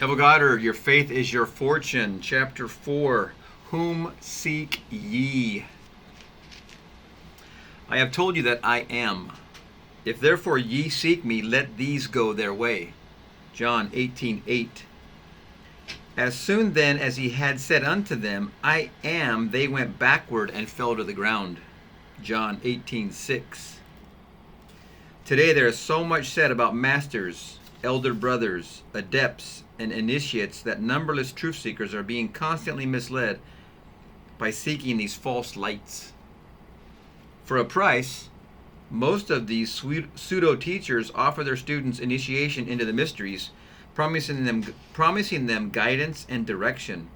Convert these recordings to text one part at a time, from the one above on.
Neville Goddard, Your Faith is Your Fortune, Chapter 4. Whom seek ye? I have told you that I am. If therefore ye seek me, let these go their way. John 18:8. As soon then as he had said unto them, I am, they went backward and fell to the ground. John 18:6. Today there is so much said about masters, elder brothers, adepts, and initiates that numberless truth seekers are being constantly misled by seeking these false lights. For a price, most of these pseudo-teachers offer their students initiation into the mysteries, promising them guidance and direction.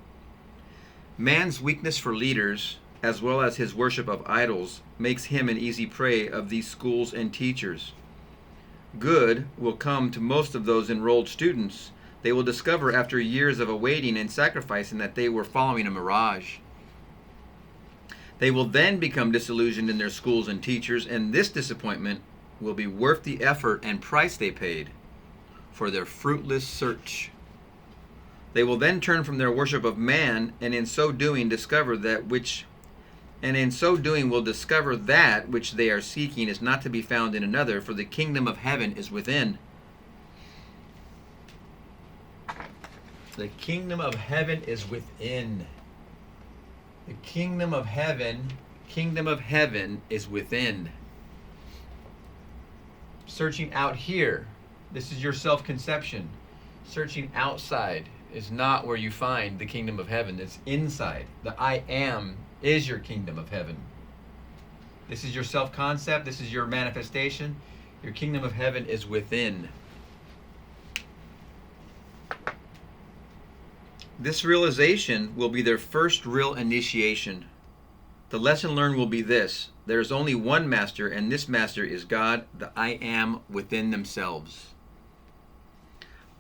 Man's weakness for leaders, as well as his worship of idols, makes him an easy prey of these schools and teachers. Good will come to most of those enrolled students. They will discover after years of awaiting and sacrificing that they were following a mirage. They will then become disillusioned in their schools and teachers, and this disappointment will be worth the effort and price they paid for their fruitless search. They will then turn from their worship of man, and in so doing will discover that which they are seeking is not to be found in another, for the kingdom of heaven is within. The kingdom of heaven is within. The kingdom of heaven is within. Searching out here, this is your self-conception. Searching outside is not where you find the kingdom of heaven. It's inside. The I am is your kingdom of heaven. This is your self-concept. This is your manifestation. Your kingdom of heaven is within. This realization will be their first real initiation. The lesson learned will be this: there is only one master, and this master is God, the I am within themselves.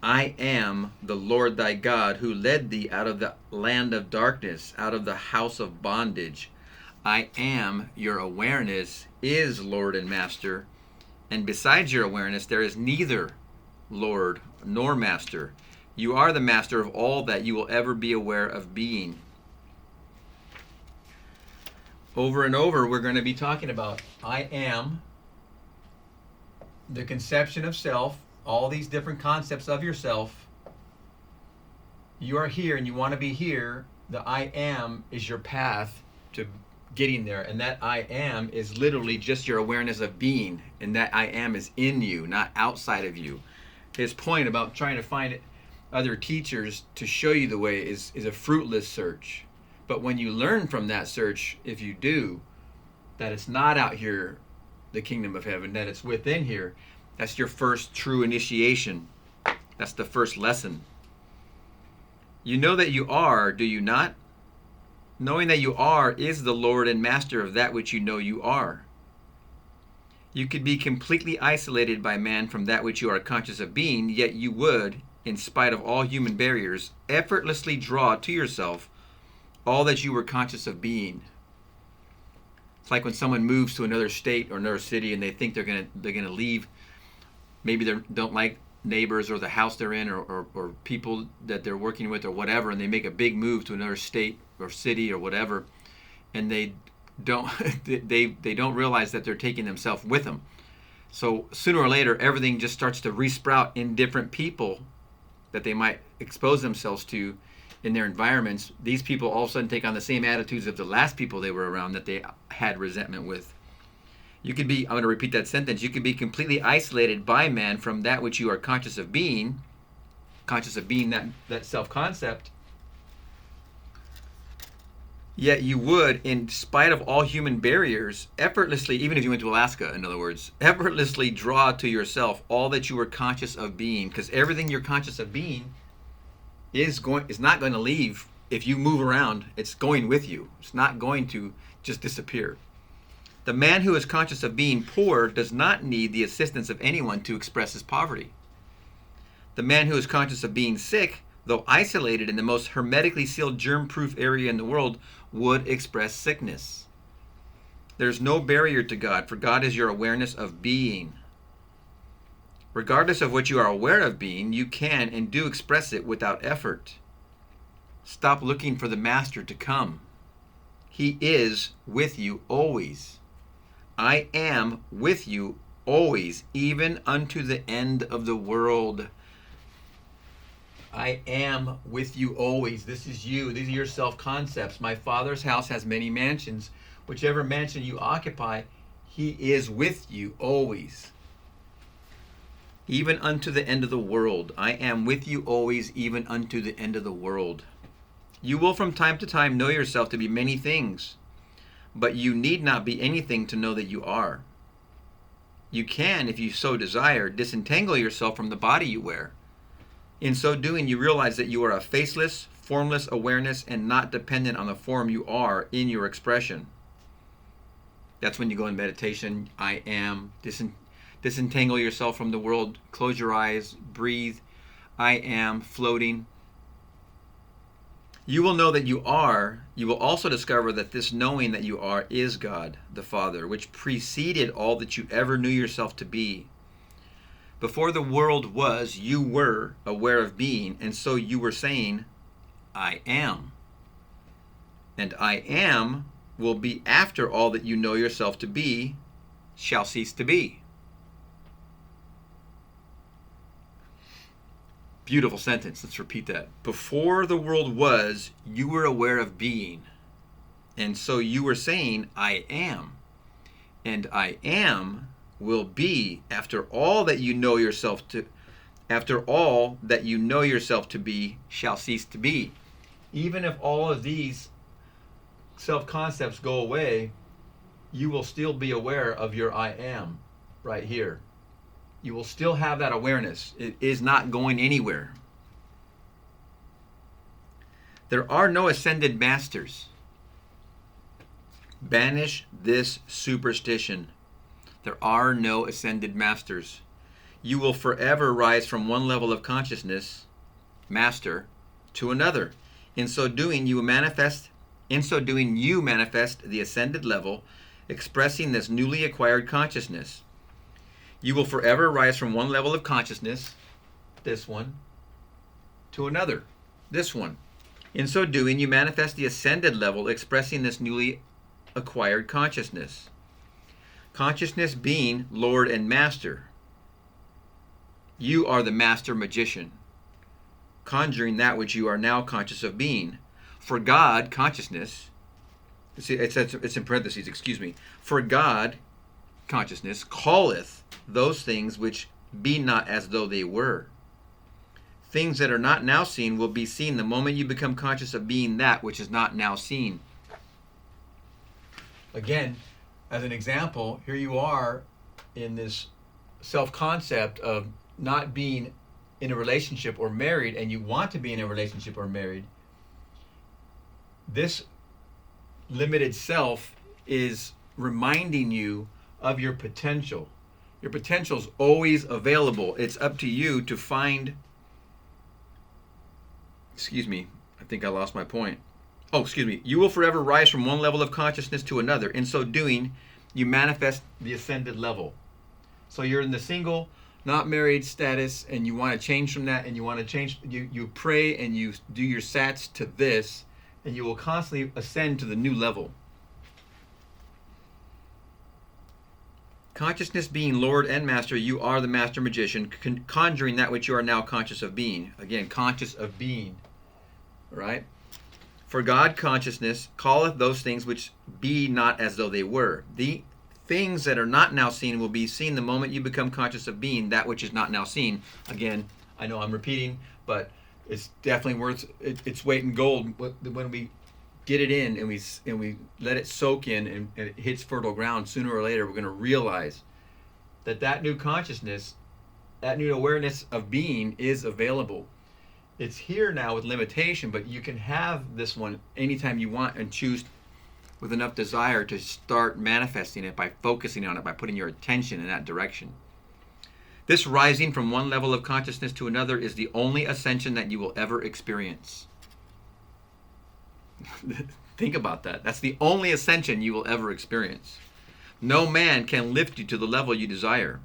I am the Lord thy God, who led thee out of the land of darkness, out of the house of bondage. I am, your awareness, is Lord and Master, and besides your awareness there is neither Lord nor Master. You are the master of all that you will ever be aware of being. Over and over we're going to be talking about I am, the conception of self, all these different concepts of yourself. You are here and you want to be here. The I am is your path to getting there, and that I am is literally just your awareness of being, and that I am is in you, not outside of you. His point about trying to find other teachers to show you the way is a fruitless search. But when you learn from that search, if you do, that it's not out here, the kingdom of heaven, that it's within here, that's your first true initiation. That's the first lesson. You know that you are, do you not? Knowing that you are is the Lord and Master of that which you know you are. You could be completely isolated by man from that which you are conscious of being, yet you would, in spite of all human barriers, effortlessly draw to yourself all that you were conscious of being. It's like when someone moves to another state or another city and they think they're gonna leave. Maybe they don't like neighbors or the house they're in, or people that they're working with or whatever, and they make a big move to another state or city or whatever, and they don't they don't realize that they're taking themselves with them. So sooner or later, everything just starts to resprout in different people that they might expose themselves to in their environments. These people all of a sudden take on the same attitudes of the last people they were around that they had resentment with. You could be, I'm going to repeat that sentence, you could be completely isolated by man from that which you are conscious of being that self-concept, yet you would, in spite of all human barriers, effortlessly, even if you went to Alaska, in other words, effortlessly draw to yourself all that you were conscious of being, because everything you're conscious of being is not going to leave. If you move around, it's going with you. It's not going to just disappear. The man who is conscious of being poor does not need the assistance of anyone to express his poverty. The man who is conscious of being sick, though isolated in the most hermetically sealed germ-proof area in the world, would express sickness. There's no barrier to God, for God is your awareness of being. Regardless of what you are aware of being, you can and do express it without effort. Stop looking for the master to come. He is with you always. I am with you always, even unto the end of the world. I am with you always. This is you. These are your self-concepts. My Father's house has many mansions. Whichever mansion you occupy, He is with you always. Even unto the end of the world. I am with you always, even unto the end of the world. You will from time to time know yourself to be many things, but you need not be anything to know that you are. You can, if you so desire, disentangle yourself from the body you wear. In so doing, you realize that you are a faceless, formless awareness and not dependent on the form you are in your expression. That's when you go in meditation. I am. Disentangle yourself from the world. Close your eyes. Breathe. I am floating. You will know that you are. You will also discover that this knowing that you are is God, the Father, which preceded all that you ever knew yourself to be. Before the world was, you were aware of being, and so you were saying, I am. And I am will be after all that you know yourself to be shall cease to be. Beautiful sentence. Let's repeat that. Before the world was, you were aware of being. And so you were saying, I am. And I am will be after all that you know yourself to be shall cease to be. Even if all of these self-concepts go away, you will still be aware of your I am right here. You will still have that awareness. It is not going anywhere. There are no ascended masters. Banish this superstition. There are no ascended masters. You will forever rise from one level of consciousness, master, to another. In so doing, you manifest the ascended level, expressing this newly acquired consciousness. You will forever rise from one level of consciousness, this one, to another, this one. In so doing, you manifest the ascended level, expressing this newly acquired consciousness. Consciousness being Lord and Master. You are the master magician, conjuring that which you are now conscious of being. For God, consciousness, it's in parentheses, excuse me. For God, consciousness, calleth those things which be not as though they were. Things that are not now seen will be seen the moment you become conscious of being that which is not now seen. Again, as an example, here you are in this self-concept of not being in a relationship or married, and you want to be in a relationship or married. This limited self is reminding you of your potential. Your potential is always available. It's up to you to find... Excuse me, I think I lost my point. You will forever rise from one level of consciousness to another. In so doing, you manifest the ascended level. So you're in the single, not married status, and you want to change from that, and you want to change, you pray and you do your sats to this, and you will constantly ascend to the new level. Consciousness being Lord and Master, you are the master magician, conjuring that which you are now conscious of being. Again, conscious of being. Right? For God, consciousness, calleth those things which be not as though they were. The things that are not now seen will be seen the moment you become conscious of being that which is not now seen. Again, I know I'm repeating, but it's definitely worth its weight in gold when we get it in and we let it soak in and it hits fertile ground. Sooner or later, we're going to realize that new consciousness, that new awareness of being is available. It's here now with limitation, but you can have this one anytime you want and choose with enough desire to start manifesting it by focusing on it, by putting your attention in that direction. This rising from one level of consciousness to another is the only ascension that you will ever experience. Think about that. That's the only ascension you will ever experience. No man can lift you to the level you desire.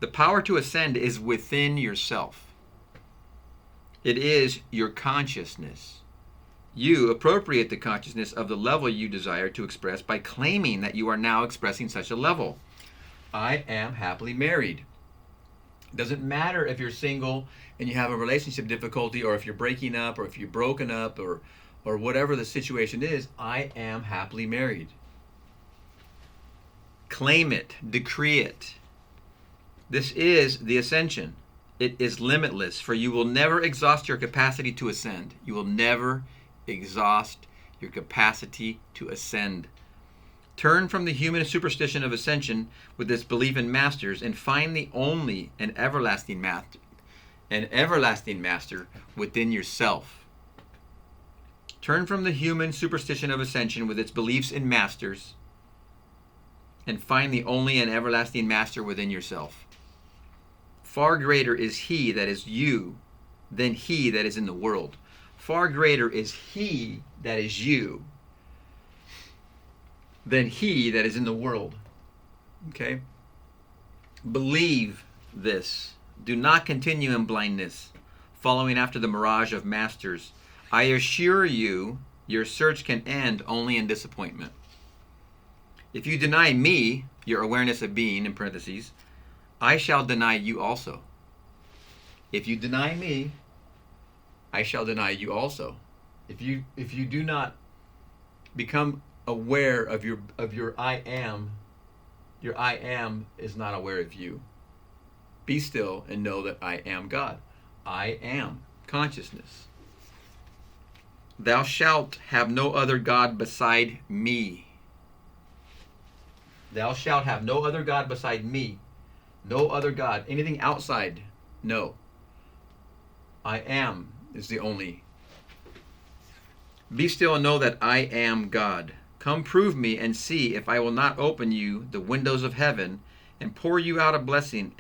The power to ascend is within yourself. It is your consciousness. You appropriate the consciousness of the level you desire to express by claiming that you are now expressing such a level. I am happily married. It doesn't matter if you're single and you have a relationship difficulty, or if you're breaking up, or if you're broken up, or whatever the situation is. I am happily married. Claim it, decree it. This is the ascension. It is limitless, for you will never exhaust your capacity to ascend. You will never exhaust your capacity to ascend. Turn from the human superstition of ascension with its belief in masters, and find the only and everlasting master within yourself. Turn from the human superstition of ascension with its beliefs in masters, and find the only and everlasting master within yourself. Far greater is he that is you than he that is in the world. Far greater is he that is you than he that is in the world. Okay? Believe this. Do not continue in blindness, following after the mirage of masters. I assure you, your search can end only in disappointment. If you deny me, your awareness of being, in parentheses, I shall deny you also. If you deny me, I shall deny you also. If you do not become aware of your I am, your I am is not aware of you. Be still and know that I am God. I am consciousness. Thou shalt have no other God beside me. Thou shalt have no other God beside me. No other God. Anything outside, no. I am is the only. Be still and know that I am God. Come prove me and see if I will not open you the windows of heaven and pour you out a blessing,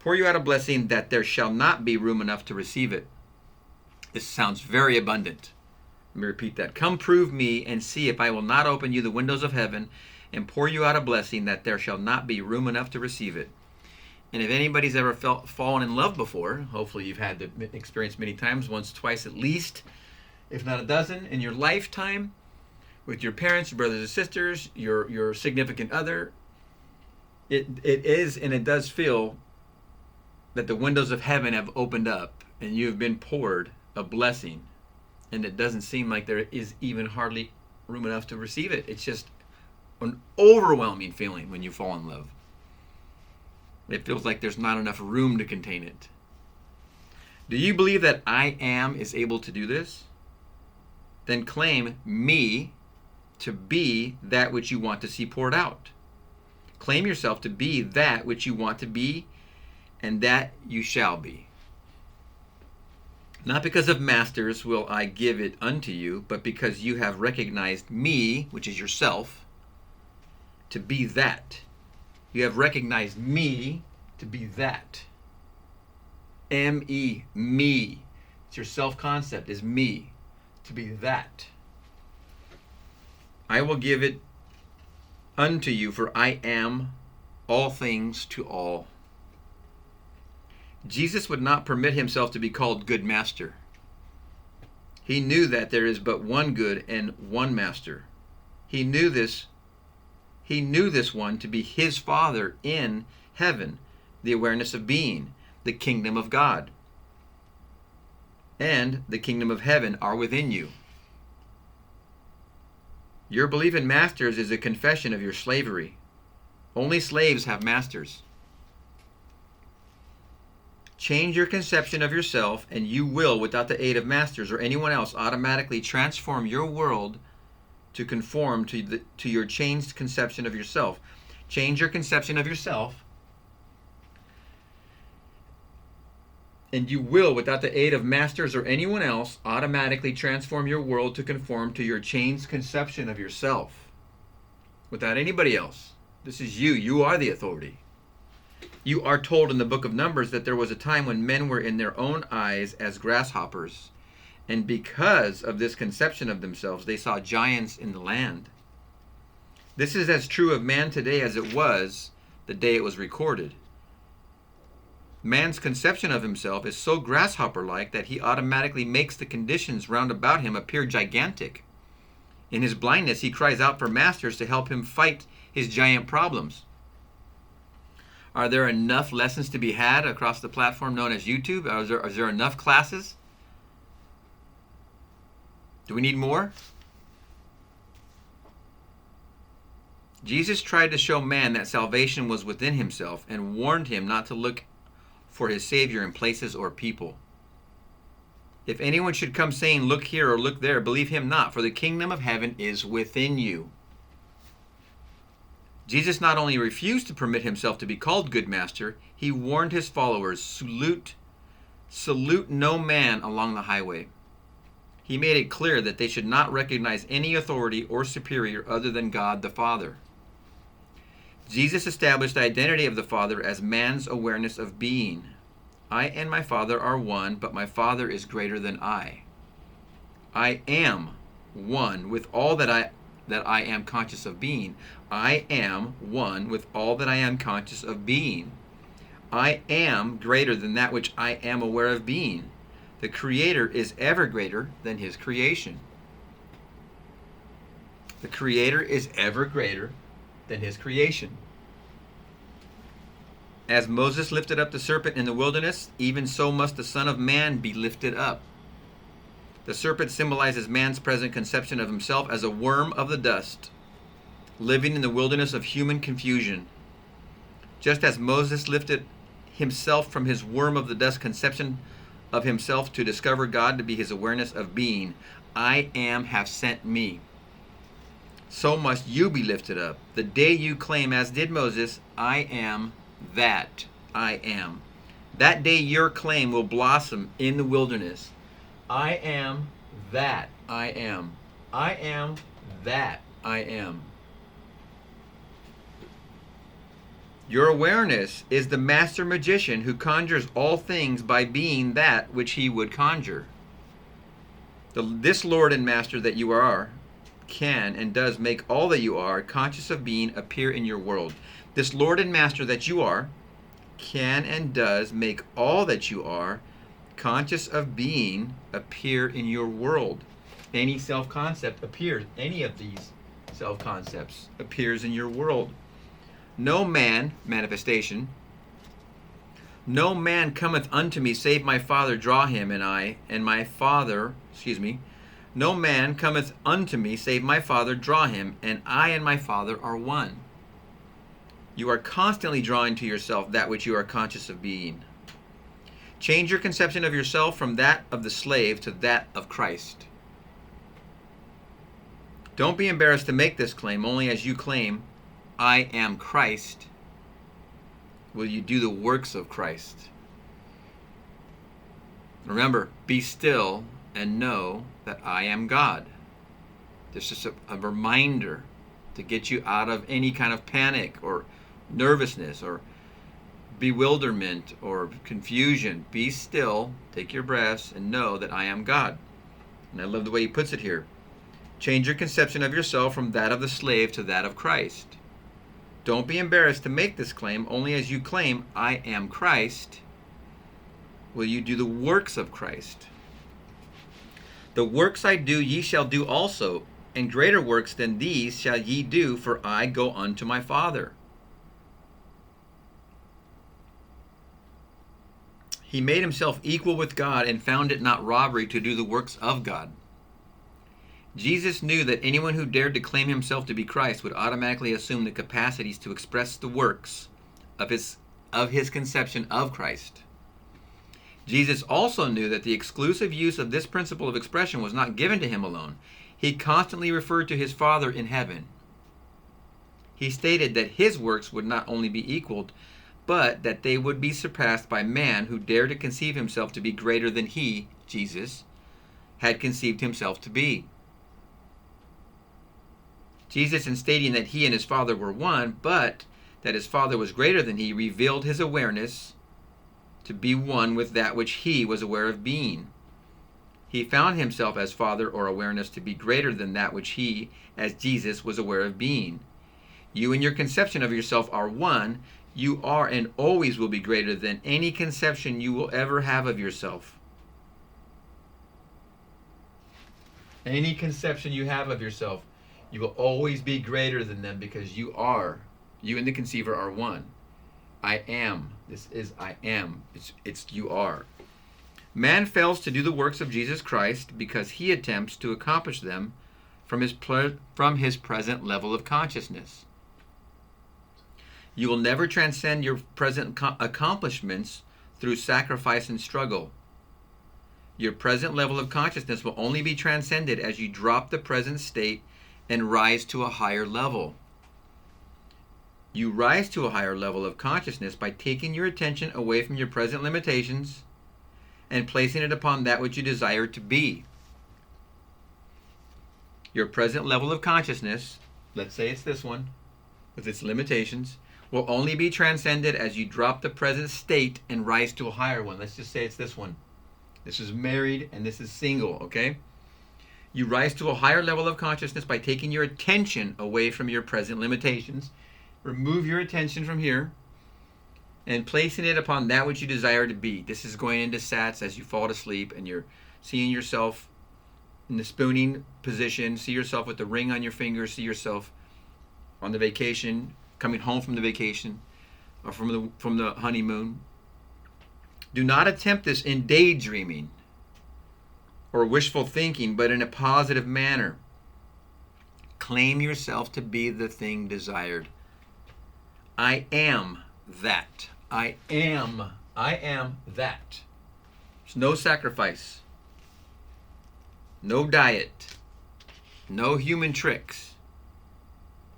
pour you out a blessing that there shall not be room enough to receive it. This sounds very abundant. Let me repeat that. Come prove me and see if I will not open you the windows of heaven and pour you out a blessing that there shall not be room enough to receive it. And if anybody's ever fallen in love before, hopefully you've had the experience many times, once, twice at least, if not a dozen, in your lifetime, with your parents, your brothers and sisters, your significant other, it is and it does feel that the windows of heaven have opened up and you have been poured a blessing, and it doesn't seem like there is even hardly room enough to receive it. It's just an overwhelming feeling when you fall in love. It feels like there's not enough room to contain it. Do you believe that I am is able to do this? Then claim me to be that which you want to see poured out. Claim yourself to be that which you want to be, and that you shall be. Not because of masters will I give it unto you, but because you have recognized me, which is yourself, to be that. You have recognized me to be that. M-E, me. It's your self-concept is me, to be that. I will give it unto you, for I am all things to all. Jesus would not permit himself to be called good master. He knew that there is but one good and one master. He knew this one to be his Father in heaven, the awareness of being, the kingdom of God, and the kingdom of heaven are within you. Your belief in masters is a confession of your slavery. Only slaves have masters. Change your conception of yourself, and you will, without the aid of masters or anyone else, automatically transform your world to conform to your changed conception of yourself. Change your conception of yourself, and you will, without the aid of masters or anyone else, automatically transform your world to conform to your changed conception of yourself. Without anybody else. This is you. You are the authority. You are told in the book of Numbers that there was a time when men were in their own eyes as grasshoppers, and because of this conception of themselves, they saw giants in the land. This is as true of man today as it was the day it was recorded. Man's conception of himself is so grasshopper-like that he automatically makes the conditions round about him appear gigantic. In his blindness, he cries out for masters to help him fight his giant problems. Are there enough lessons to be had across the platform known as YouTube? Is there enough classes? Do we need more? Jesus tried to show man that salvation was within himself and warned him not to look for his Savior in places or people. If anyone should come saying, "Look here" or "Look there," believe him not, for the kingdom of heaven is within you. Jesus not only refused to permit himself to be called good master, he warned his followers, salute no man along the highway. He made it clear that they should not recognize any authority or superior other than God the Father. Jesus established the identity of the Father as man's awareness of being. I and my Father are one, but my Father is greater than I. I am one with all that I am conscious of being. I am one with all that I am conscious of being. I am greater than that which I am aware of being. The Creator is ever greater than his creation. The Creator is ever greater than his creation. As Moses lifted up the serpent in the wilderness, even so must the Son of Man be lifted up. The serpent symbolizes man's present conception of himself as a worm of the dust, living in the wilderness of human confusion. Just as Moses lifted himself from his worm of the dust conception of himself to discover God to be his awareness of being, I am have sent me. So must you be lifted up the day you claim, as did Moses, I am that I am. That day your claim will blossom in the wilderness. I am that I am. I am that I am. Your awareness is the master magician who conjures all things by being that which he would conjure. This Lord and Master that you are can and does make all that you are conscious of being appear in your world. This Lord and Master that you are can and does make all that you are conscious of being appear in your world. Any self-concept appears, any of these self-concepts appears in your world. No man, manifestation, no man cometh unto me save my Father draw him, and I, and my Father, no man cometh unto me save my Father draw him, and I and my Father are one. You are constantly drawing to yourself that which you are conscious of being. Change your conception of yourself from that of the slave to that of Christ. Don't be embarrassed to make this claim. Only as you claim, I am Christ, will you do the works of Christ. Remember, be still and know that I am God. This is a reminder to get you out of any kind of panic or nervousness or bewilderment or confusion. Be still, take your breaths, and know that I am God. And I love the way he puts it here. Change your conception of yourself from that of the slave to that of Christ. Don't be embarrassed to make this claim. Only as you claim, I am Christ, will you do the works of Christ. The works I do, ye shall do also, and greater works than these shall ye do, for I go unto my Father. He made himself equal with God and found it not robbery to do the works of God. Jesus knew that anyone who dared to claim himself to be Christ would automatically assume the capacities to express the works of his conception of Christ. Jesus also knew that the exclusive use of this principle of expression was not given to him alone. He constantly referred to his Father in heaven. He stated that his works would not only be equaled, but that they would be surpassed by man who dared to conceive himself to be greater than he, Jesus, had conceived himself to be. Jesus, in stating that he and his Father were one, but that his Father was greater than he, revealed his awareness to be one with that which he was aware of being. He found himself as Father or awareness to be greater than that which he, as Jesus, was aware of being. You and your conception of yourself are one. You are and always will be greater than any conception you will ever have of yourself. Any conception you have of yourself, you will always be greater than them, because you and the conceiver are one. I am. This is I am. It's you are. Man fails to do the works of Jesus Christ because he attempts to accomplish them from his present level of consciousness. You will never transcend your present accomplishments through sacrifice and struggle. Your present level of consciousness will only be transcended as you drop the present state and rise to a higher level. You rise to a higher level of consciousness by taking your attention away from your present limitations and placing it upon that which you desire to be. Your present level of consciousness, let's say it's this one, with its limitations, will only be transcended as you drop the present state and rise to a higher one. Let's just say it's this one. This is married and this is single, okay? You rise to a higher level of consciousness by taking your attention away from your present limitations. Remove your attention from here and placing it upon that which you desire to be. This is going into sats as you fall to sleep and you're seeing yourself in the spooning position. See yourself with the ring on your finger. See yourself on the vacation, coming home from the vacation or from the honeymoon. Do not attempt this in daydreaming or wishful thinking, but in a positive manner. Claim yourself to be the thing desired. I am that. I am that. There's no sacrifice, no diet, no human tricks.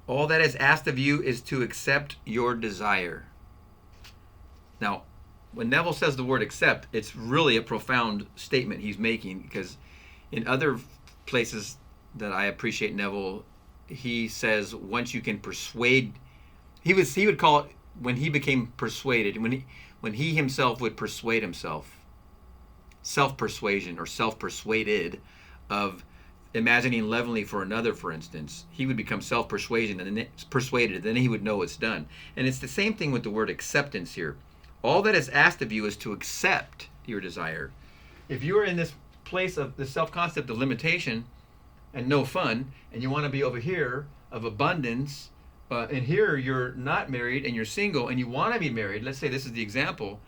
All that is asked of you is to accept your desire. Now, when Neville says the word accept, it's really a profound statement he's making, because in other places that I appreciate Neville, he says once you can persuade, he would call it when he became persuaded, when he himself would persuade himself, self-persuasion or self-persuaded of imagining levelly for another, for instance, he would become self-persuasion and then persuaded, then he would know it's done. And it's the same thing with the word acceptance here. All that is asked of you is to accept your desire. If you are in this place of the self-concept of limitation and no fun, and you want to be over here of abundance, and here you're not married and you're single and you want to be married, let's say this is the example,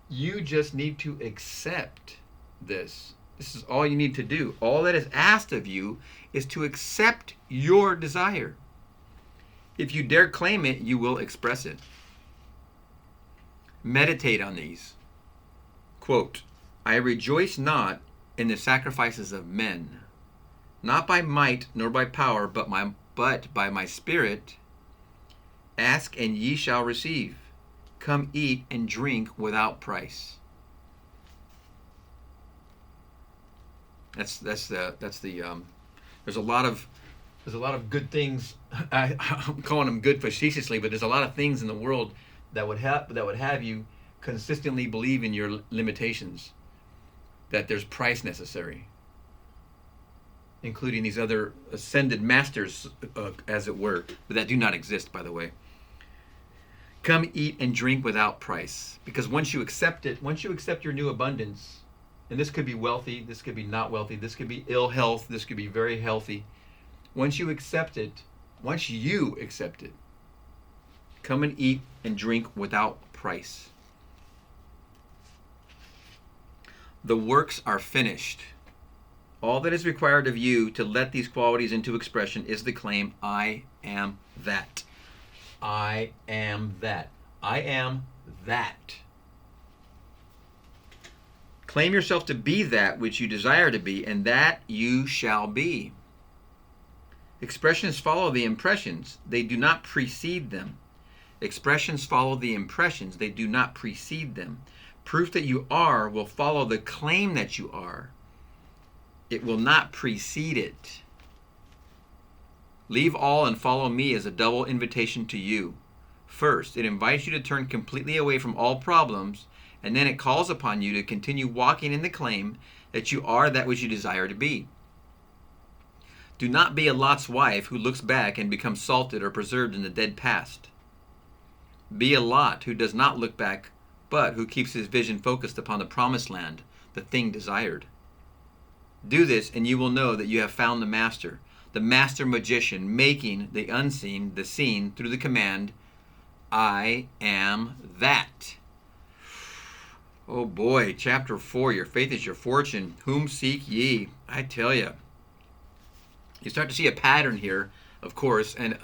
you just need to accept this. This is all you need to do. All that is asked of you is to accept your desire. If you dare claim it, you will express it. Meditate on these. Quote, I rejoice not in the sacrifices of men, not by might nor by power, but by my spirit. Ask and ye shall receive. Come eat and drink without price. That's the there's a lot of good things. I'm calling them good facetiously, but there's a lot of things in the world that would have you consistently believe in your limitations, that there's price necessary, including these other ascended masters, as it were, but that do not exist, by the way. Come eat and drink without price, because once you accept it, once you accept your new abundance, and this could be wealthy, this could be not wealthy, this could be ill health, this could be very healthy. Once you accept it, come and eat and drink without price. The works are finished. All that is required of you to let these qualities into expression is the claim, I am that. I am that. I am that. Claim yourself to be that which you desire to be, and that you shall be. Expressions follow the impressions. They do not precede them. Expressions follow the impressions. They do not precede them. Proof that you are will follow the claim that you are. It will not precede it. Leave all and follow me is a double invitation to you. First, it invites you to turn completely away from all problems, and then it calls upon you to continue walking in the claim that you are that which you desire to be. Do not be a Lot's wife who looks back and becomes salted or preserved in the dead past. Be a Lot who does not look back, but who keeps his vision focused upon the promised land, the thing desired. Do this, and you will know that you have found the master magician, making the unseen the seen through the command, I am that. Oh boy, chapter 4, your faith is your fortune. Whom seek ye? I tell you. You start to see a pattern here, of course, and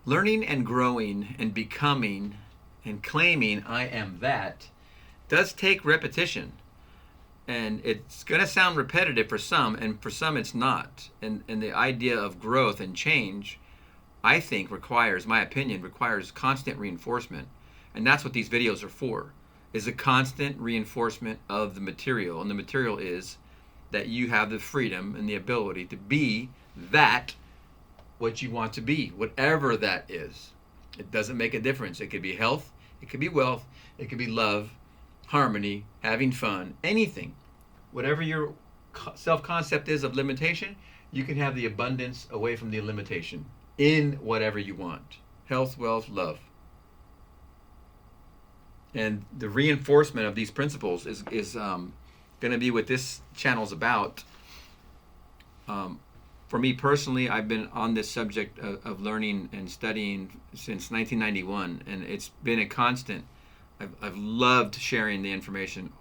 learning and growing and becoming and claiming I am that does take repetition. And it's going to sound repetitive for some, and for some it's not. And the idea of growth and change, I think, my opinion, requires constant reinforcement. And that's what these videos are for, is a constant reinforcement of the material. And the material is that you have the freedom and the ability to be that what you want to be, whatever that is. It doesn't make a difference. It could be health, it could be wealth, it could be love, harmony, having fun, anything. Whatever your self-concept is of limitation, you can have the abundance away from the limitation in whatever you want. Health, wealth, love. And the reinforcement of these principles is going to be what this channel is about. For me personally, I've been on this subject of learning and studying since 1991, and it's been a constant. I've loved sharing the information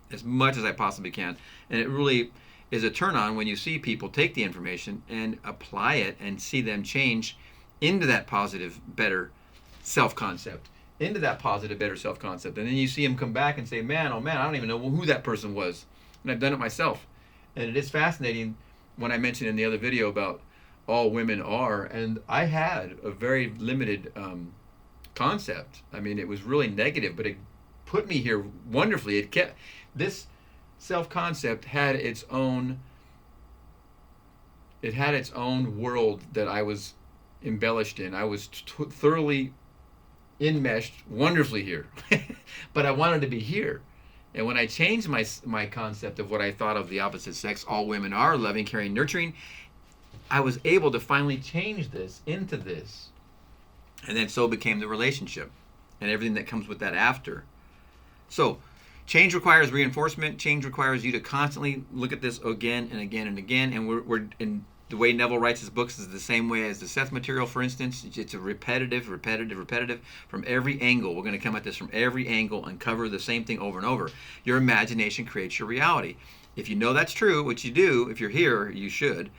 as much as I possibly can, and it really is a turn on when you see people take the information and apply it and see them change into that positive, better self-concept, and then you see them come back and say, man, oh man, I don't even know who that person was, and I've done it myself. And it is fascinating when I mentioned in the other video about all women are, and I had a very limited concept. I mean, it was really negative, but it put me here wonderfully. This self-concept had its own world that I was embellished in. I was thoroughly enmeshed wonderfully here. But I wanted to be here. And when I changed my concept of what I thought of the opposite sex, all women are loving, caring, nurturing, I was able to finally change this into this. And then so became the relationship and everything that comes with that after. So change requires reinforcement. Change requires you to constantly look at this again and again and again. And we're in the way Neville writes his books is the same way as the Seth material, for instance. It's a repetitive from every angle. We're going to come at this from every angle and cover the same thing over and over. Your imagination creates your reality. If you know that's true, which you do, if you're here, you should.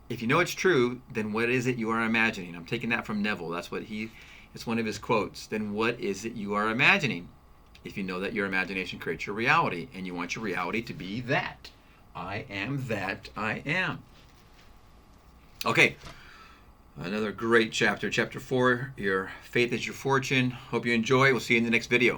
If you know it's true, then what is it you are imagining? I'm taking that from Neville. It's one of his quotes. Then what is it you are imagining? If you know that your imagination creates your reality, and you want your reality to be that. I am that I am. Okay, another great chapter. Chapter 4, your faith is your fortune. Hope you enjoy. We'll see you in the next video.